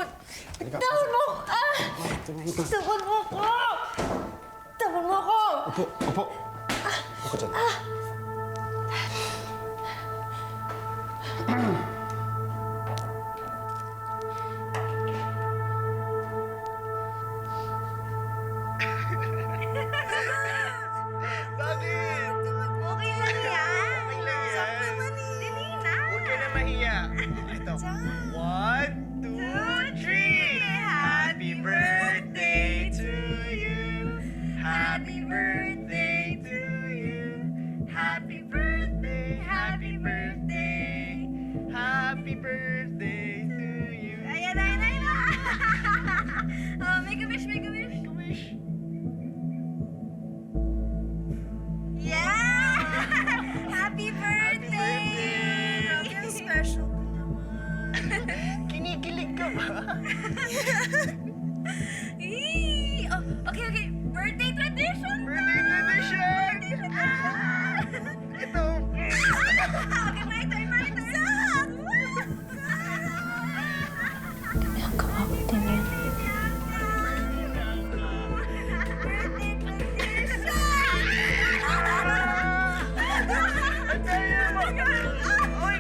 Bitawan! Bitawan mo! Ah! Bitawan mo ako! Bitawan mo ako! Opo, opo. Opo dyan. Bakit? Okay lang yan! Okay lang yan. Sakto naman eh! Dali na! Huwag ka na mahiya. Ito. 1, 2, 3. Happy birthday to you. Happy birthday to you. Happy birthday, happy birthday. Happy birthday to you. Ayan, ayan, ayan! Oh, make a wish, make a wish! Make a wish. Yeah! Happy birthday! birthday! Grabe, ang special mo naman. Kinikilig ka ba? Oh, okay, okay. Birthday tradition! Birthday tradition! Ah! Ito. Okay, my turn, my turn. Zach! Ang kawawit din yan. Birthday tradition! Ang daya mo! Oy!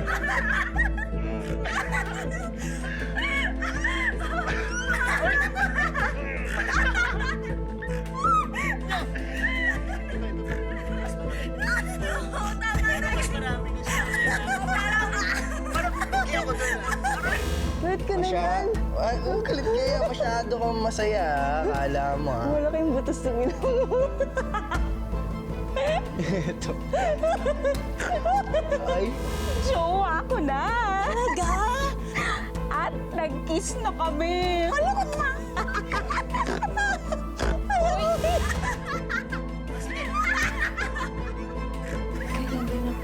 Ba't ka naman? Ang kalit kaya. Masyado kang masaya, akala mo, ha? Wala kayong butas na minamot. Ito. Ay, Jowa ko na! Talaga? At nag-kiss na kami. Ano ko na? Kailan din ako?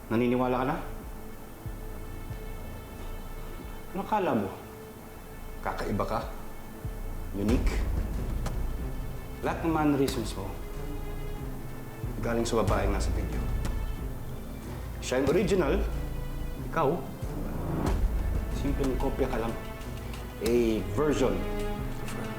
Naniniwala ka na? Ano kala mo? Kakaiba ka? Unique? Lahat ng mannerisms mo galing sa babaeng nasa video. Siya yung original. Ikaw, simpleng kopya ka lang. A version of her.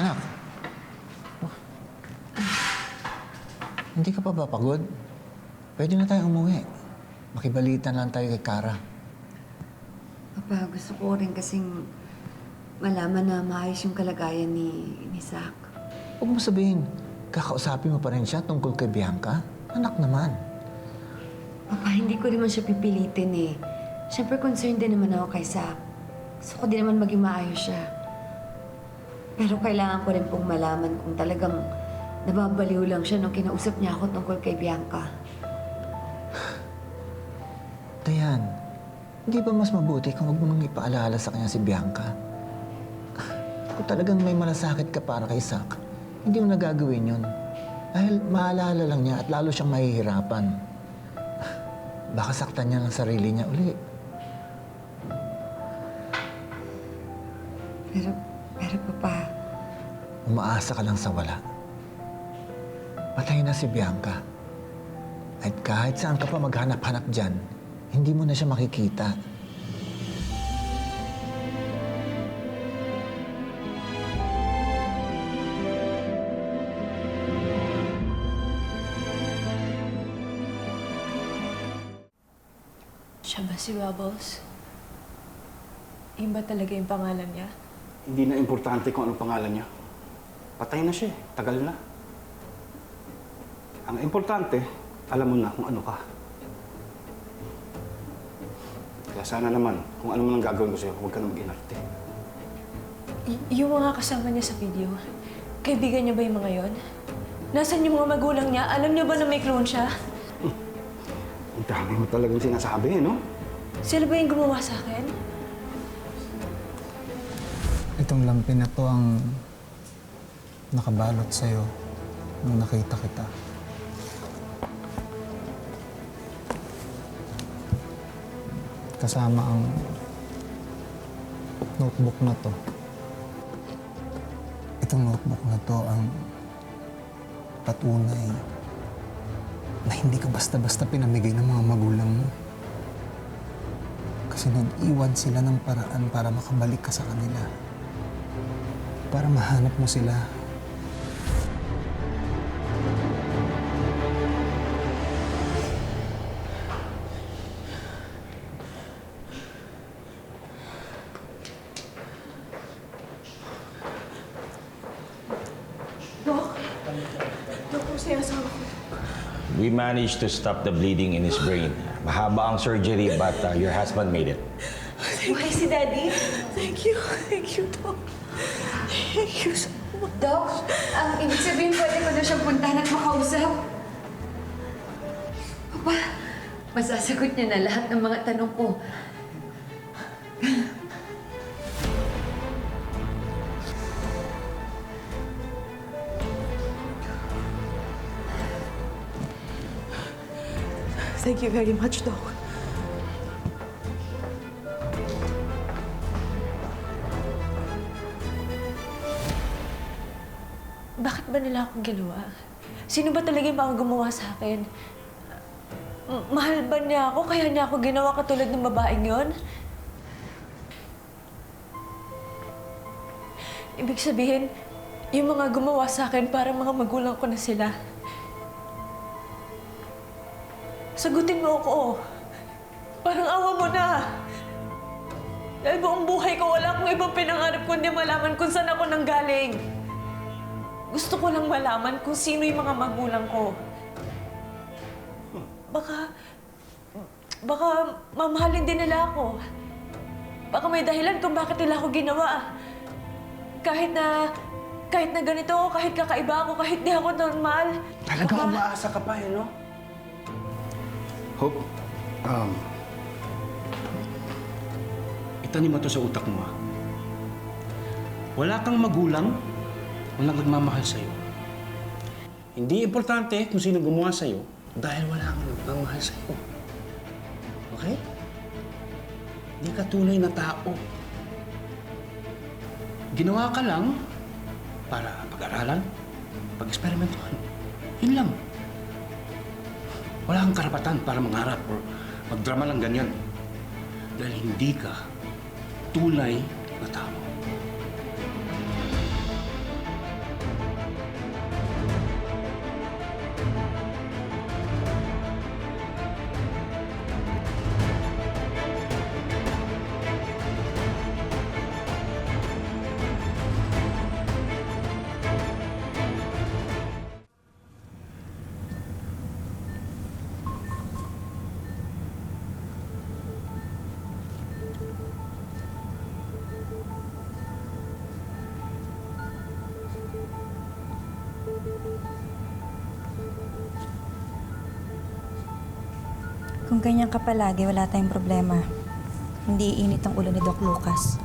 anak. Hindi ka pa ba pagod? Pwede na tayo umuwi. Makibalitan lang tayo kay Kara. Papa, gusto ko rin kasing malaman na maayos yung kalagayan ni Zach. Huwag mo sabihin, kakausapin mo pa rin siya tungkol kay Bianca? Anak naman. Papa, hindi ko naman siya pipilitin eh. Siyempre, concerned din naman ako kay Zach. Gusto ko din naman maging maayos siya. Pero kailangan ko rin pong malaman kung talagang nababaliw lang siya nung kinausap niya ako tungkol kay Bianca. Dayan, hindi ba mas mabuti kung huwag mo nang ipaalala sa kanya si Bianca? Kung talagang may malasakit ka para kay Zach, hindi mo nagagawin yun. Dahil maalala lang niya at lalo siyang mahihirapan. Baka saktan niya ng sarili niya uli. Pero Papa, Umaasa ka lang sa wala. Patay na si Bianca. At kahit saan ka pa maghanap-hanap dyan, hindi mo na siya makikita. Siya ba si Bubbles? Yun ba talaga yung pangalan niya? Hindi na importante kung anong pangalan niya. Patay na siya eh. Tagal na. Ang importante, alam mo na kung ano ka. Kaya sana naman, kung ano man ang gagawin ko sa'yo, huwag ka na mag-inarte. Yung mga kasama niya sa video, kaibigan niya ba yung mga yon? Nasaan yung mga magulang niya? Alam niyo ba na may clone siya? Ang dami mo talagang sinasabi eh, no? Sila ba yung gumawa sa akin? Itong lampin na to ang nakabalot sa'yo nung nakita kita. Kasama ang notebook na to. Itong notebook na to ang patunay na hindi ka basta-basta pinamigay ng mga magulang mo. Kasi nag-iwan sila ng paraan para makabalik ka sa kanila. Para mahanap mo sila. Dok, kung sa'yo asawa ko. We managed to stop the bleeding in his brain. Mahaba ang surgery, but your husband made it. Okay si Daddy? Thank you, Dok. Thank you so much. Dok, ang ibig sabihin pwede ko na siyang puntahan at makausap. Papa, masasagot niya na lahat ng mga tanong ko. Thank you very much, Dok. Bakit ba nila akong ginawa? Sino ba talaga yung mga gumawa sa akin? Mahal ba niya ako kaya niya ako ginawa katulad ng babaeng yon? Ibig sabihin, yung mga gumawa sa akin parang mga magulang ko na sila. Sagutin mo ako. Parang awa mo na. Dahil buong buhay ko wala akong ibang pinangarap kundi malaman kung saan ako nanggaling. Gusto ko lang malaman kung sino yung mga magulang ko. Baka mamahalin din nila ako. Baka may dahilan kung bakit nila ako ginawa. Kahit na ganito ako, kahit kakaiba ako, kahit di ako normal. Talagang umaasa ka pa, no? Hope, itanim mo to sa utak mo, ha? Wala kang magulang, walang nagmamahal sa'yo. Hindi importante kung sino gumawa sa'yo dahil wala kang nagmamahal sa'yo. Okay? Hindi ka tunay na tao. Ginawa ka lang para pag-aralan, pag-eksperimentuhan. Yun lang. Wala kang karapatan para mangarap o magdrama lang ganyan. Dahil hindi ka tunay na tao. Kung ganyan ka palagi, wala tayong problema. Hindi iinit ang ulo ni Doc Lucas.